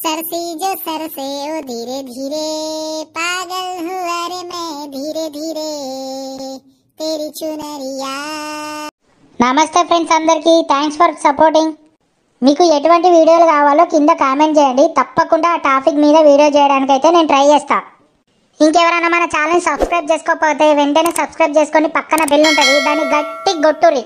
Cersei जो सरसे ओ धीरे धीरे पागल हुआ रे मैं धीरे धीरे तेरी चुनरिया। నమస్తే ఫ్రెండ్స్, అందరికీ థ్యాంక్స్ ఫర్ సపోర్టింగ్. మీకు ఎటువంటి వీడియోలు కావాలో కింద కామెంట్ చేయండి. తప్పకుండా ఆ టాపిక్ మీద వీడియో చేయడానికి అయితే నేను ట్రై చేస్తా. ఇంకెవరైనా మన ఛానల్ సబ్స్క్రైబ్ చేసుకోకపోతే వెంటనే సబ్స్క్రైబ్ చేసుకొని పక్కన బెల్ ఉంటుంది, దాన్ని గట్టి కొట్టుర్రి.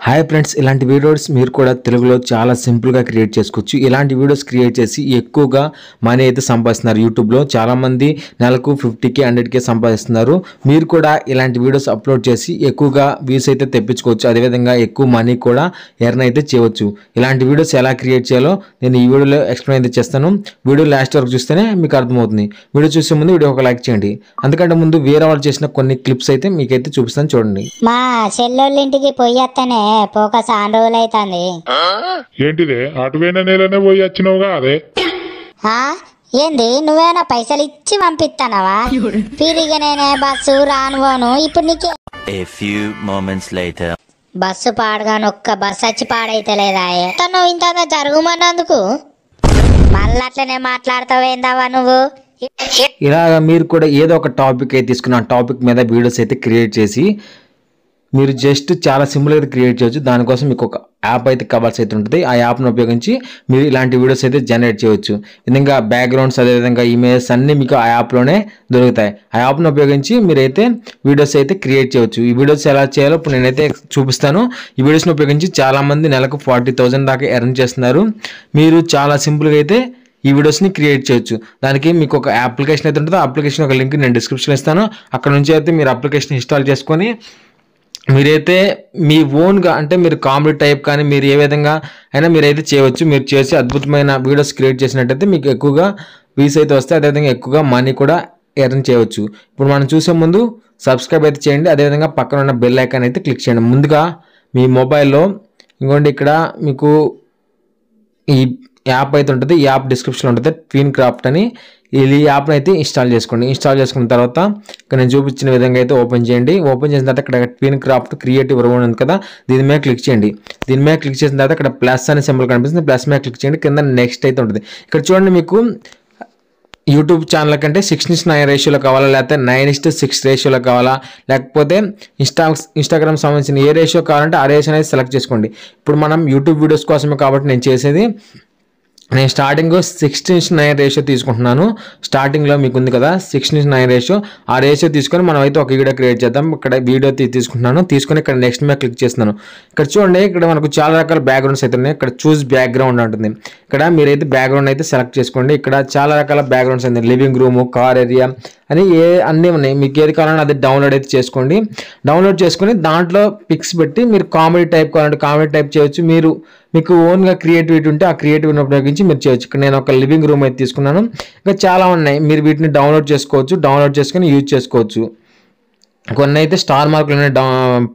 హాయ్ ఫ్రెండ్స్, ఇలాంటి వీడియోస్ మీరు కూడా తెలుగులో చాలా సింపుల్గా క్రియేట్ చేసుకోవచ్చు. ఇలాంటి వీడియోస్ క్రియేట్ చేసి ఎక్కువగా మనీ అయితే సంపాదిస్తున్నారు. యూట్యూబ్లో చాలామంది నెలకు 50K 100K సంపాదిస్తున్నారు. మీరు కూడా ఇలాంటి వీడియోస్ అప్లోడ్ చేసి ఎక్కువగా వ్యూస్ అయితే తెప్పించుకోవచ్చు. అదేవిధంగా ఎక్కువ మనీ కూడా ఎర్న్ అయితే చేయవచ్చు. ఇలాంటి వీడియోస్ ఎలా క్రియేట్ చేయాలో నేను ఈ వీడియోలో ఎక్స్ప్లెయిన్ అయితే చేస్తాను. వీడియో లాస్ట్ వరకు చూస్తేనే మీకు అర్థమవుతుంది. వీడియో చూసే ముందు వీడియో ఒక లైక్ చేయండి. అందుకంటే ముందు వేరే వాళ్ళు చేసిన కొన్ని క్లిప్స్ అయితే మీకైతే చూపిస్తాను, చూడండి. మా చెల్లెళ్ళ ఇంటికి పోయత్తనే పోక చాలా రోజులు అవుతుంది. ఏంటిదే అటువైన నెలనే పోయి వచ్చినావుగా? అదే ఏంది, నువ్వేనా పైసలు ఇచ్చి పంపిస్తానవా? పీరిగా నేనే బస్సు రానుకోను. ఇప్పుడు నీకే బస్సు పాడగాను, ఒక్క బస్సు వచ్చి పాడైతే లేదా? నువ్వు ఇంత జరుగుమన్నందుకు మళ్ళీ అట్లనే మాట్లాడతావేందావా నువ్వు? ఇలాగ మీరు కూడా ఏదో ఒక టాపిక్ అయితే తీసుకున్న ఆ టాపిక్ మీద వీడియోస్ అయితే క్రియేట్ చేసి మీరు జస్ట్ చాలా సింపుల్గా క్రియేట్ చేయొచ్చు. దానికోసం మీకు ఒక యాప్ అయితే కావాల్సి అయితే ఉంటుంది. ఆ యాప్ను ఉపయోగించి మీరు ఇలాంటి వీడియోస్ అయితే జనరేట్ చేయవచ్చు. విధంగా బ్యాక్గ్రౌండ్స్ అదేవిధంగా ఇమేజెస్ అన్నీ మీకు ఆ యాప్లోనే దొరుకుతాయి. ఆ యాప్ను ఉపయోగించి మీరైతే వీడియోస్ అయితే క్రియేట్ చేయవచ్చు. ఈ వీడియోస్ ఎలా చేయాలో ఇప్పుడు నేనైతే చూపిస్తాను. ఈ వీడియోస్ని ఉపయోగించి చాలామంది నెలకు 40,000 దాకా ఎర్న్ చేస్తున్నారు. మీరు చాలా సింపుల్గా అయితే ఈ వీడియోస్ని క్రియేట్ చేయొచ్చు. దానికి మీకు ఒక అప్లికేషన్ అయితే ఉంటుంది. ఆ అప్లికేషన్ ఒక లింక్ నేను డిస్క్రిప్షన్లో ఇస్తాను. అక్కడ నుంచి అయితే మీరు అప్లికేషన్ ఇన్స్టాల్ చేసుకొని మీరైతే మీ ఓన్గా, అంటే మీరు కామెడీ టైప్ కానీ మీరు ఏ విధంగా అయినా మీరైతే చేయవచ్చు. మీరు చేసి అద్భుతమైన వీడియోస్ క్రియేట్ చేసినట్టయితే మీకు ఎక్కువగా వ్యూస్ అయితే వస్తాయి. అదేవిధంగా ఎక్కువగా మనీ కూడా ఎర్న్ చేయవచ్చు. ఇప్పుడు మనం చూసే ముందు సబ్స్క్రైబ్ అయితే చేయండి. అదేవిధంగా పక్కన ఉన్న బెల్ ఐకాన్ అయితే క్లిక్ చేయండి. ముందుగా మీ మొబైల్లో ఇంకోండి ఇక్కడ మీకు ఈ యాప్ అయితే ఉంటుంది. ఈ యాప్ డిస్క్రిప్షన్లో ఉంటుంది. ట్విన్ క్రాఫ్ట్ అని ఈ యాప్ని అయితే ఇన్స్టాల్ చేసుకోండి. ఇన్స్టాల్ చేసుకున్న తర్వాత ఇక్కడ నేను చూపించిన విధంగా అయితే ఓపెన్ చేయండి. ఓపెన్ చేసిన తర్వాత ఇక్కడ ట్విన్ క్రాఫ్ట్ క్రియేటివ్ రోబోట్ ఉంది కదా, దీని మీద క్లిక్ చేయండి. దీని మీద క్లిక్ చేసిన తర్వాత ఇక్కడ ప్లస్ అనే సింబల్ కనిపిస్తుంది. ప్లస్ మీద క్లిక్ చేయండి. కింద నెక్స్ట్ అయితే ఉంటుంది. ఇక్కడ చూడండి, మీకు యూట్యూబ్ ఛానల్ కంటే 6:9 రేషియోలో కావాలా, లేకపోతే 9:6 రేషియోలో కావాలా, లేకపోతే ఇన్స్టాగ్రామ్ సంబంధించిన ఏ రేషియో కావాలంటే ఆ రేషియో అనేది సెలెక్ట్ చేసుకోండి. ఇప్పుడు మనం యూట్యూబ్ వీడియోస్ కోసమే కాబట్టి నేను స్టార్టింగ్ 6:9 రేషియో తీసుకుంటున్నాను. స్టార్టింగ్లో మీకు ఉంది కదా 6:9 రేషియో, ఆ రేషియో తీసుకొని మనం అయితే ఒక వీడియో క్రియేట్ చేద్దాం. ఇక్కడ వీడియో తీసుకుంటున్నాను. తీసుకొని ఇక్కడ నెక్స్ట్ మీద క్లిక్ చేస్తున్నాను. ఇక్కడ చూడండి, ఇక్కడ మనకు చాలా రకాల బ్యాక్గ్రౌండ్స్ అయితే ఉన్నాయి. ఇక్కడ చూస్ బ్యాక్గ్రౌండ్ ఉంటుంది. ఇక్కడ మీరైతే బ్యాక్గ్రౌండ్ అయితే సెలెక్ట్ చేసుకోండి. ఇక్కడ చాలా రకాల బ్యాక్గ్రౌండ్స్ ఉన్నాయి. లివింగ్ రూమ్, కార్ ఏరియా అని అన్నీ ఉన్నాయి. మీకు ఏది కావాలన్నా అది డౌన్లోడ్ అయితే చేసుకోండి. డౌన్లోడ్ చేసుకొని దాంట్లో పిక్స్ పెట్టి మీరు కామెడీ టైప్ కావాలంటే కామెడీ టైప్ చేయొచ్చు. మీకు ఓన్గా క్రియేటివిటీ ఉంటే ఆ క్రియేటివిటీని ఉపయోగించి మీరు చేయొచ్చు. ఇక్కడ నేను ఒక లివింగ్ రూమ్ అయితే తీసుకున్నాను. ఇంకా చాలా ఉన్నాయి. మీరు వీటిని డౌన్లోడ్ చేసుకోవచ్చు. డౌన్లోడ్ చేసుకొని యూజ్ చేసుకోవచ్చు. కొన్ని అయితే స్టార్ మార్కులు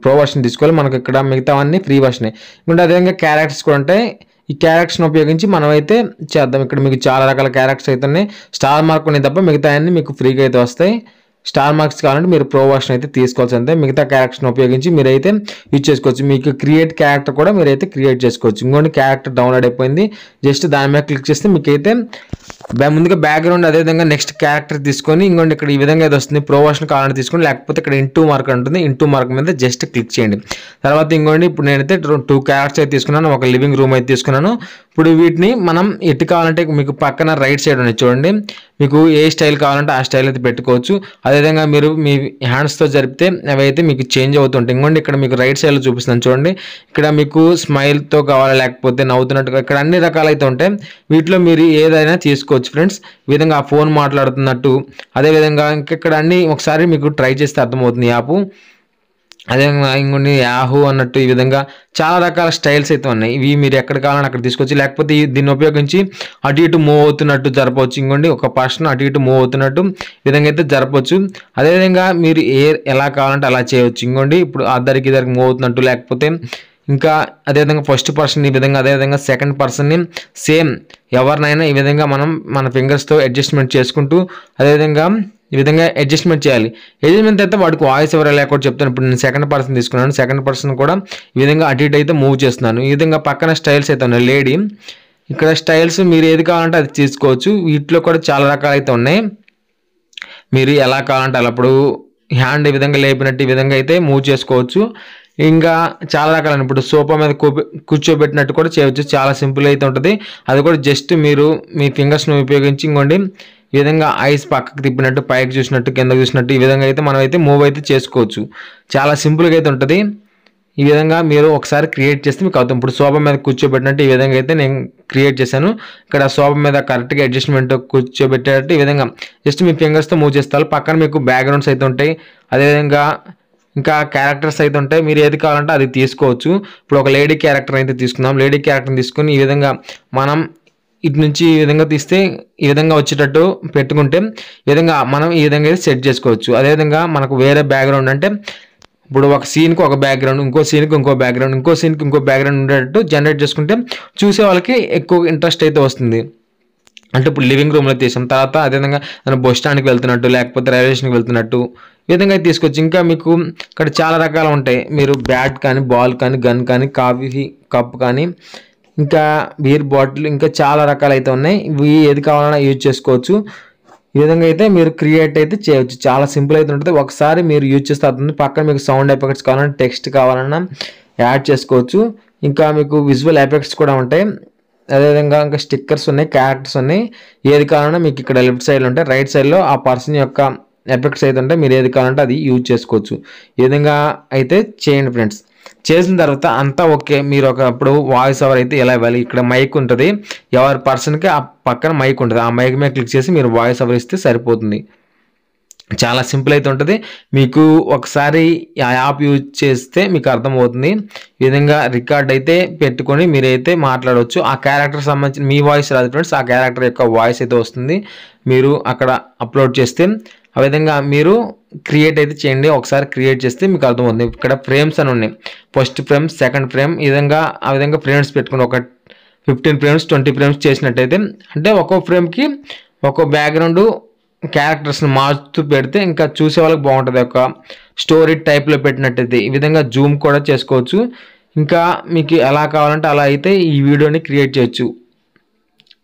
ప్రో వర్షన్ తీసుకోవాలి. మనకు ఇక్కడ మిగతావన్నీ ఫ్రీ వర్షనే. ఇంకా అదేవిధంగా క్యారెక్టర్స్ కూడా ఉంటాయి. ఈ క్యారెక్టర్స్ని ఉపయోగించి మనం అయితే చేద్దాం. ఇక్కడ మీకు చాలా రకాల క్యారెక్టర్స్ అయితే ఉన్నాయి. స్టార్ మార్క్ ఉన్నాయి తప్ప మిగతా అన్నీ మీకు ఫ్రీగా అయితే వస్తాయి. స్టార్ మార్క్స్ కావాలంటే మీరు ప్రో వర్షన్ అయితే తీసుకోవాల్సి అంతే. మిగతా క్యారెక్టర్స్ని ఉపయోగించి మీరైతే యూజ్ చేసుకోవచ్చు. మీకు క్రియేట్ క్యారెక్టర్ కూడా మీరైతే క్రియేట్ చేసుకోవచ్చు. ఇంకోటి క్యారెక్టర్ డౌన్లోడ్ అయిపోయింది. జస్ట్ దాని మీద క్లిక్ చేస్తే మీకైతే ముందుగా బ్యాక్గ్రౌండ్ అదేవిధంగా నెక్స్ట్ క్యారెక్టర్ తీసుకొని ఇంకోటి ఇక్కడ ఈ విధంగా అయితే వస్తుంది. ప్రో వర్షన్ కావాలంటే తీసుకొని, లేకపోతే ఇక్కడ ఇంటూ మార్క్ ఉంటుంది. ఇంటూ మార్క్ మీద జస్ట్ క్లిక్ చేయండి. తర్వాత ఇంకోటి ఇప్పుడు నేనైతే 2 క్యారెక్టర్స్ అయితే తీసుకున్నాను. ఒక లివింగ్ రూమ్ అయితే తీసుకున్నాను. ఇప్పుడు వీటిని మనం ఎటు కావాలంటే మీకు పక్కన రైట్ సైడ్ ఉన్నాయి చూడండి. మీకు ఏ స్టైల్ కావాలంటే ఆ స్టైల్ అయితే పెట్టుకోవచ్చు. అదేవిధంగా మీరు మీ హ్యాండ్స్తో జరిపితే అవి అయితే మీకు చేంజ్ అవుతుంటాయి. ఇంకోండి ఇక్కడ మీకు రైట్ సైడ్లో చూపిస్తాను చూడండి. ఇక్కడ మీకు స్మైల్తో కావాలా లేకపోతే నవ్వుతున్నట్టుగా ఇక్కడ అన్ని రకాలైతే ఉంటాయి. వీటిలో మీరు ఏదైనా తీసుకోవచ్చు ఫ్రెండ్స్. ఈ విధంగా ఆ ఫోన్ మాట్లాడుతున్నట్టు, అదేవిధంగా ఇక్కడ అన్ని ఒకసారి మీకు ట్రై చేస్తే అర్థమవుతుంది యాప్. అదేవిధంగా ఇంకొన్ని యాహూ అన్నట్టు ఈ విధంగా చాలా రకాల స్టైల్స్ అయితే ఉన్నాయి. ఇవి మీరు ఎక్కడ కావాలని అక్కడ తీసుకోవచ్చు. లేకపోతే దీన్ని ఉపయోగించి అటు ఇటు మూవ్ అవుతున్నట్టు జరపవచ్చు. ఇంకోండి ఒక పర్సన్ అటు ఇటు మూవ్ అవుతున్నట్టు ఈ విధంగా అయితే జరపవచ్చు. అదేవిధంగా మీరు ఎలా కావాలంటే అలా చేయవచ్చు. ఇంకోండి ఇప్పుడు అద్దరికి మూవ్ అవుతున్నట్టు, లేకపోతే ఇంకా అదేవిధంగా ఫస్ట్ పర్సన్ ఈ విధంగా, అదేవిధంగా సెకండ్ పర్సన్ని సేమ్ ఎవరినైనా ఈ విధంగా మనం మన ఫింగర్స్తో అడ్జస్ట్మెంట్ చేసుకుంటూ అదేవిధంగా ఈ విధంగా అడ్జస్ట్మెంట్ చేయాలి. అడ్జస్ట్మెంట్ అయితే వాడికి వాయిస్ ఎవరు లేకపోతే చెప్తాను. ఇప్పుడు నేను సెకండ్ పర్సన్ తీసుకున్నాను. సెకండ్ పర్సన్ కూడా ఈ విధంగా అటు ఇటు అయితే మూవ్ చేస్తున్నాను. ఈ విధంగా పక్కన స్టైల్స్ అయితే ఉన్నాయి. లేడీ ఇక్కడ స్టైల్స్ మీరు ఏది కావాలంటే అది తీసుకోవచ్చు. వీటిలో కూడా చాలా రకాలు అయితే ఉన్నాయి. మీరు ఎలా కావాలంటే అలా ఇప్పుడు హ్యాండ్ ఈ విధంగా లేపినట్టు ఈ విధంగా అయితే మూవ్ చేసుకోవచ్చు. ఇంకా చాలా రకాలు ఇప్పుడు సోఫా మీద కూర్చోబెట్టినట్టు కూడా చేయవచ్చు. చాలా సింపుల్ అయితే ఉంటుంది. అది కూడా జస్ట్ మీరు మీ ఫింగర్స్ను ఉపయోగించి ఇంకోండి ఈ విధంగా ఐస్ పక్కకు తిప్పినట్టు పైకి చూసినట్టు కిందకు చూసినట్టు ఈ విధంగా అయితే మనం అయితే మూవ్ అయితే చేసుకోవచ్చు. చాలా సింపుల్గా అయితే ఉంటుంది. ఈ విధంగా మీరు ఒకసారి క్రియేట్ చేస్తే మీకు అవుతుంది. ఇప్పుడు సోఫా మీద కూర్చోబెట్టినట్టు ఈ విధంగా అయితే నేను క్రియేట్ చేశాను. ఇక్కడ సోఫా మీద కరెక్ట్గా అడ్జస్ట్మెంట్ కూర్చోబెట్టేటట్టు ఈ విధంగా జస్ట్ మీ ఫింగర్స్తో మూవ్ చేస్తారు. పక్కన మీకు బ్యాక్గ్రౌండ్స్ అయితే ఉంటాయి. అదేవిధంగా ఇంకా క్యారెక్టర్స్ అయితే ఉంటాయి. మీరు ఏది కావాలంటే అది తీసుకోవచ్చు. ఇప్పుడు ఒక లేడీ క్యారెక్టర్ అయితే తీసుకుందాం. లేడీ క్యారెక్టర్ని తీసుకుని ఈ విధంగా మనం ఇటు నుంచి ఈ విధంగా తీస్తే ఈ విధంగా వచ్చేటట్టు పెట్టుకుంటే ఈ విధంగా మనం ఈ విధంగా అయితే సెట్ చేసుకోవచ్చు. అదేవిధంగా మనకు వేరే బ్యాక్గ్రౌండ్ అంటే ఇప్పుడు ఒక సీన్కి ఒక బ్యాక్గ్రౌండ్, ఇంకో సీన్కి ఇంకో బ్యాక్గ్రౌండ్, ఇంకో సీన్కి ఇంకో బ్యాక్గ్రౌండ్ ఉండేటట్టు జనరేట్ చేసుకుంటే చూసే వాళ్ళకి ఎక్కువ ఇంట్రెస్ట్ అయితే వస్తుంది. అంటే ఇప్పుడు లివింగ్ రూమ్లో తీసాం, తర్వాత అదేవిధంగా బస్ స్టాండ్కి వెళ్తున్నట్టు లేకపోతే రైల్వే స్టేషన్కి వెళ్తున్నట్టు ఈ విధంగా అయితే తీసుకోవచ్చు. ఇంకా మీకు ఇక్కడ చాలా రకాలు ఉంటాయి. మీరు బ్యాట్ కానీ, బాల్ కానీ, గన్ కానీ, కాఫీ కప్ కానీ, ఇంకా బీర్ బాటిల్, ఇంకా చాలా రకాలు అయితే ఉన్నాయి. ఇవి ఏది కావాలన్నా యూజ్ చేసుకోవచ్చు. ఈ విధంగా అయితే మీరు క్రియేట్ అయితే చేయవచ్చు. చాలా సింపుల్ అయితే ఉంటుంది. ఒకసారి మీరు యూజ్ చేస్తే అవుతుంది. పక్కన మీకు సౌండ్ ఎఫెక్ట్స్ కావాలన్నా, టెక్స్ట్ కావాలన్నా యాడ్ చేసుకోవచ్చు. ఇంకా మీకు విజువల్ ఎఫెక్ట్స్ కూడా ఉంటాయి. అదేవిధంగా ఇంకా స్టిక్కర్స్ ఉన్నాయి, క్యారెక్టర్స్ ఉన్నాయి. ఏది కావాలన్నా మీకు ఇక్కడ లెఫ్ట్ సైడ్లో ఉంటాయి. రైట్ సైడ్లో ఆ పర్సన్ యొక్క ఎఫెక్ట్స్ అయితే ఉంటాయి. మీరు ఏది కావాలంటే అది యూజ్ చేసుకోవచ్చు. ఈ విధంగా అయితే చేయండి ఫ్రెండ్స్. చేసిన తర్వాత అంతా ఓకే. మీరు ఒకప్పుడు వాయిస్ ఓవర్ అయితే ఎలా ఇవ్వాలి, ఇక్కడ మైక్ ఉంటుంది. ఎవరి పర్సన్కి ఆ పక్కన మైక్ ఉంటుంది. ఆ మైక్ మీద క్లిక్ చేసి మీరు వాయిస్ ఓవర్ ఇస్తే సరిపోతుంది. చాలా సింపుల్ అయితే ఉంటుంది. మీకు ఒకసారి ఆ యాప్ యూజ్ చేస్తే మీకు అర్థమవుతుంది. ఈ విధంగా రికార్డ్ అయితే పెట్టుకొని మీరైతే మాట్లాడవచ్చు. ఆ క్యారెక్టర్ సంబంధించిన మీ వాయిస్ రాదు ఫ్రెండ్స్, ఆ క్యారెక్టర్ యొక్క వాయిస్ అయితే వస్తుంది. మీరు అక్కడ అప్లోడ్ చేస్తే ఆ విధంగా మీరు క్రియేట్ అయితే చేయండి. ఒకసారి క్రియేట్ చేస్తే మీకు అర్థమవుతుంది. ఇక్కడ ఫ్రేమ్స్ అని ఉన్నాయి. ఫస్ట్ ఫ్రేమ్, సెకండ్ ఫ్రేమ్, ఈ విధంగా ఆ విధంగా ఫ్రేమ్స్ పెట్టుకుని ఒక 15 ఫ్రేమ్స్ 20 ఫ్రేమ్స్ చేసినట్టయితే అంటే ఒక్కో ఫ్రేమ్కి ఒక్కో బ్యాక్గ్రౌండ్ క్యారెక్టర్స్ని మార్చుతూ పెడితే ఇంకా చూసే వాళ్ళకి బాగుంటుంది. ఒక స్టోరీ టైప్లో పెట్టినట్టయితే ఈ విధంగా జూమ్ కూడా చేసుకోవచ్చు. ఇంకా మీకు ఎలా కావాలంటే అలా అయితే ఈ వీడియోని క్రియేట్ చేయొచ్చు.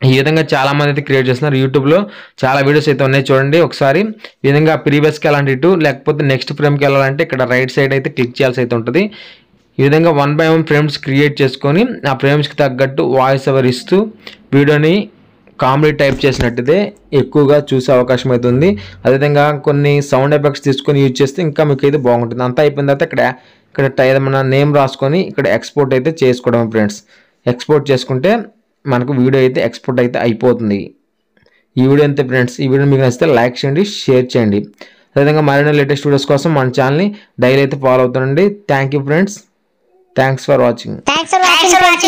ఈ విధంగా చాలామంది అయితే క్రియేట్ చేస్తున్నారు. యూట్యూబ్లో చాలా వీడియోస్ అయితే ఉన్నాయి, చూడండి ఒకసారి. ఈ విధంగా ప్రీవియస్కి వెళ్ళాలంటే ఇటు, లేకపోతే నెక్స్ట్ ఫ్రేమ్కి వెళ్ళాలంటే ఇక్కడ రైట్ సైడ్ అయితే క్లిక్ చేయాల్సి అయితే ఉంటుంది. ఈ విధంగా 1 by 1 ఫ్రేమ్స్ క్రియేట్ చేసుకొని ఆ ఫ్రేమ్స్కి తగ్గట్టు వాయిస్ ఓవర్ ఇస్తూ వీడియోని కామెడీ టైప్ చేసినట్టయితే ఎక్కువగా చూసే అవకాశం అయితే ఉంది. అదేవిధంగా కొన్ని సౌండ్ ఎఫెక్ట్స్ తీసుకొని యూజ్ చేస్తే ఇంకా మీకు అయితే బాగుంటుంది. అంతా అయిపోయిన తర్వాత ఇక్కడ ఏదైనా నేమ్ రాసుకొని ఇక్కడ ఎక్స్పోర్ట్ అయితే చేసుకోవడం ఫ్రెండ్స్. ఎక్స్పోర్ట్ చేసుకుంటే మనకు వీడియో అయితే ఎక్స్పోర్ట్ అయితే అయిపోతుంది. ఈ వీడియో అంతే ఫ్రెండ్స్. ఈ వీడియో మీకు నచ్చితే లైక్ చేయండి, షేర్ చేయండి. అదేవిధంగా మరిన్ని లేటెస్ట్ వీడియోస్ కోసం మన ఛానల్ని డైలీ అయితే ఫాలో అవుతుండండి. Thank you friends. Thanks for watching.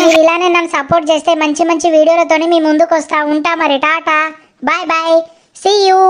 మీరు ఇలానే నన్ను సపోర్ట్ చేస్తే మంచి మంచి వీడియోలతోని మీ ముందుకు వస్తా ఉంటా. మరి ta-ta, bye bye, see you.